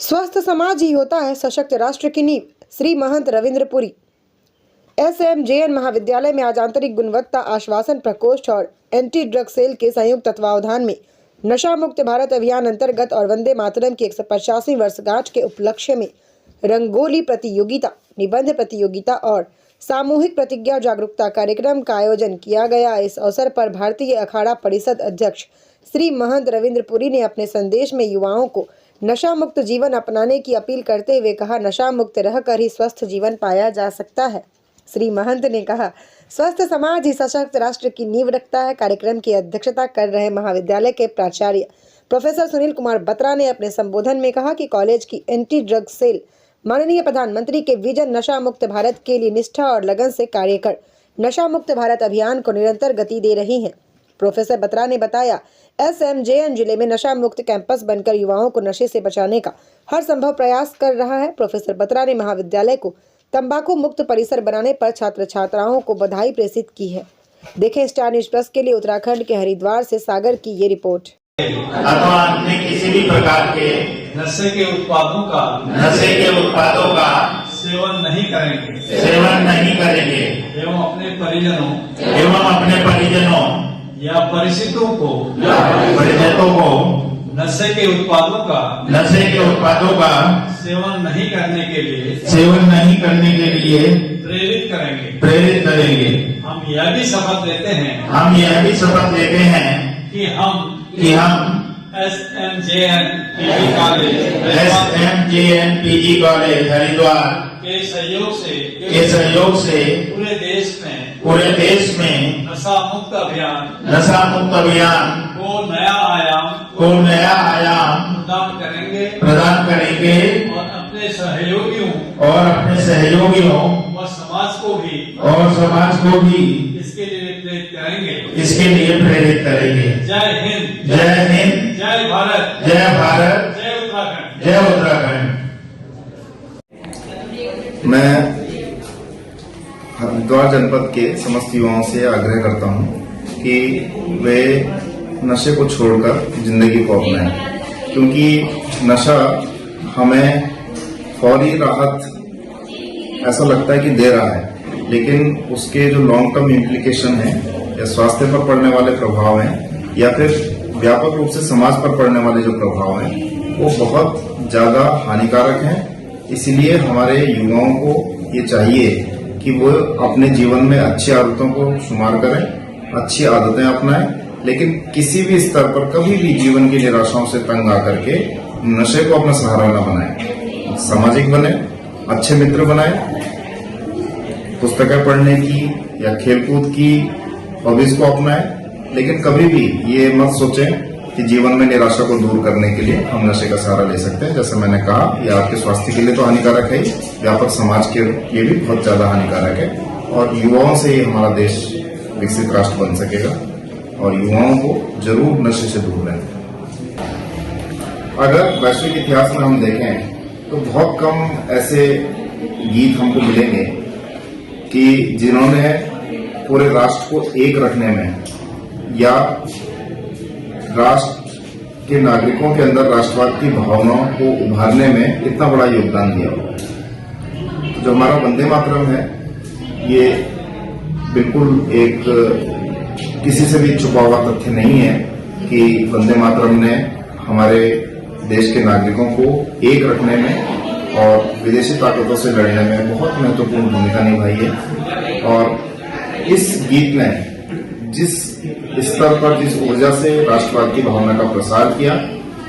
स्वस्थ समाज ही होता है सशक्त राष्ट्र की नींव। श्री महंत रविंद्र पुरी। SMJN महाविद्यालय में आज आंतरिक गुणवत्ता आश्वासन प्रकोष्ठ और एंटी ड्रग सेल के संयुक्त तत्वावधान में नशा मुक्त भारत अभियान अंतर्गत और वंदे मातरम की 185वीं वर्षगांठ के उपलक्ष्य में रंगोली प्रतियोगिता, निबंध प्रतियोगिता और सामूहिक प्रतिज्ञा जागरूकता कार्यक्रम का आयोजन किया गया। इस अवसर पर भारतीय अखाड़ा परिषद अध्यक्ष श्री महंत रविंद्र पुरी ने अपने संदेश में युवाओं को नशा मुक्त जीवन अपनाने की अपील करते हुए कहा, नशा मुक्त रहकर ही स्वस्थ जीवन पाया जा सकता है। श्री महंत ने कहा, स्वस्थ समाज ही सशक्त राष्ट्र की नींव रखता है। कार्यक्रम की अध्यक्षता कर रहे महाविद्यालय के प्राचार्य प्रोफेसर सुनील कुमार बत्रा ने अपने संबोधन में कहा कि कॉलेज की एंटी ड्रग सेल माननीय प्रधानमंत्री के विजन नशा मुक्त भारत के लिए निष्ठा और लगन से कार्य कर नशा मुक्त भारत अभियान को निरंतर गति दे रही है। प्रोफेसर बत्रा ने बताया, SMJN जिले में नशा मुक्त कैंपस बनकर युवाओं को नशे से बचाने का हर संभव प्रयास कर रहा है। प्रोफेसर बत्रा ने महाविद्यालय को तंबाकू मुक्त परिसर बनाने पर छात्र छात्राओं को बधाई प्रेषित की है। देखें स्टार न्यूज प्लस के लिए उत्तराखंड के हरिद्वार से सागर की ये रिपोर्ट। अथवा अन्य किसी भी प्रकार के नशे के उत्पादों का सेवन नहीं करेंगे एवं अपने परिजनों या परिचितों को नशे के उत्पादों का सेवन नहीं करने के लिए प्रेरित करेंगे। हम यह भी शपथ लेते हैं कि हम SMJN PG कॉलेज हरिद्वार के सहयोग से पूरे देश में नशा मुक्त अभियान को नया आयाम प्रदान करेंगे और अपने सहयोगियों और समाज को भी इसके लिए प्रेरित करेंगे। जय हिंद, जय भारत, जय उत्तराखंड। मैं हरिद्वार जनपद के समस्त युवाओं से आग्रह करता हूं कि वे नशे को छोड़कर जिंदगी को अपनाएं, क्योंकि नशा हमें फौरी राहत ऐसा लगता है कि दे रहा है, लेकिन उसके जो लॉन्ग टर्म इम्प्लीकेशन है या स्वास्थ्य पर पड़ने वाले प्रभाव हैं या फिर व्यापक रूप से समाज पर पड़ने वाले जो प्रभाव हैं वो बहुत ज्यादा हानिकारक हैं। इसलिए हमारे युवाओं को ये चाहिए कि वो अपने जीवन में अच्छी आदतों को शुमार करें, अच्छी आदतें अपनाएं, लेकिन किसी भी स्तर पर कभी भी जीवन की निराशाओं से तंग आकर के नशे को अपना सहारा न बनाएं। सामाजिक बने, अच्छे मित्र बनाएं, पुस्तकें पढ़ने की या खेलकूद की हॉबीज को अपनाएं, लेकिन कभी भी ये मत सोचें कि जीवन में निराशा को दूर करने के लिए हम नशे का सहारा ले सकते हैं। जैसे मैंने कहा, यह आपके स्वास्थ्य के लिए तो हानिकारक है, व्यापक समाज के लिए भी बहुत ज्यादा हानिकारक है और युवाओं से ही हमारा देश विकसित राष्ट्र बन सकेगा और युवाओं को जरूर नशे से दूर रहना। अगर वैश्विक इतिहास में हम देखें तो बहुत कम ऐसे गीत हमको मिलेंगे कि जिन्होंने पूरे राष्ट्र को एक रखने में या राष्ट्र के नागरिकों के अंदर राष्ट्रवाद की भावनाओं को उभारने में इतना बड़ा योगदान दिया हो। तो जो हमारा वंदे मातरम है, ये बिल्कुल एक किसी से भी छुपा हुआ तथ्य नहीं है कि वंदे मातरम ने हमारे देश के नागरिकों को एक रखने में और विदेशी ताकतों से लड़ने में बहुत महत्वपूर्ण भूमिका निभाई है। और इस गीत ने जिस स्तर पर, जिस ऊर्जा से राष्ट्रवाद की भावना का प्रसार किया,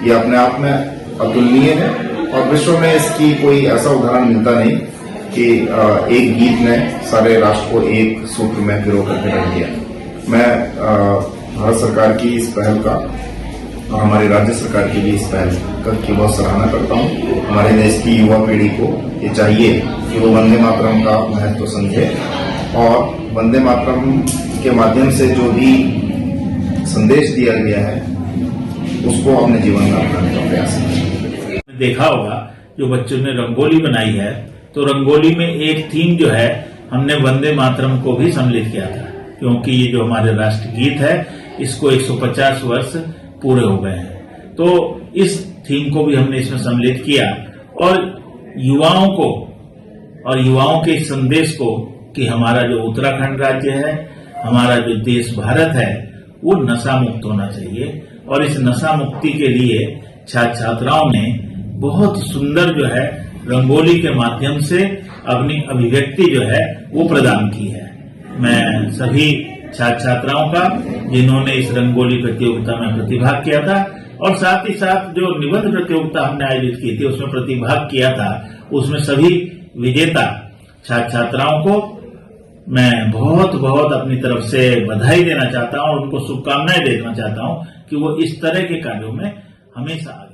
यह अपने आप में अतुलनीय है और विश्व में इसकी कोई ऐसा उदाहरण मिलता नहीं कि एक गीत ने सारे राष्ट्र को एक सूत्र में पिरो करके रख दिया। मैं भारत सरकार की इस पहल का और हमारी राज्य सरकार की भी इस पहल की बहुत सराहना करता हूँ। हमारे देश की युवा पीढ़ी को ये चाहिए कि वो वंदे मातरम का महत्व समझे और वंदे मातरम के माध्यम से जो भी संदेश दिया गया है उसको अपने जीवन में अपनाने का प्रयास करें। देखा होगा जो बच्चों ने रंगोली बनाई है, तो रंगोली में एक थीम जो है हमने वंदे मातरम को भी सम्मिलित किया था, क्योंकि ये जो हमारे राष्ट्र गीत है इसको 150 वर्ष पूरे हो गए हैं। तो इस थीम को भी हमने इसमें सम्मिलित किया और युवाओं को और युवाओं के इस संदेश को कि हमारा जो उत्तराखंड राज्य है, हमारा जो देश भारत है, वो नशा मुक्त होना चाहिए। और इस नशा मुक्ति के लिए छात्र छात्राओं ने बहुत सुंदर जो है रंगोली के माध्यम से अपनी अभिव्यक्ति जो है वो प्रदान की है। मैं सभी छात्र छात्राओं का जिन्होंने इस रंगोली प्रतियोगिता में प्रतिभाग किया था और साथ ही साथ जो निबंध प्रतियोगिता हमने आयोजित की थी उसमें प्रतिभाग किया था, उसमें सभी विजेता छात्र छात्राओं को मैं बहुत बहुत अपनी तरफ से बधाई देना चाहता हूं और उनको शुभकामनाएं देना चाहता हूं कि वो इस तरह के कार्यों में हमेशा आगे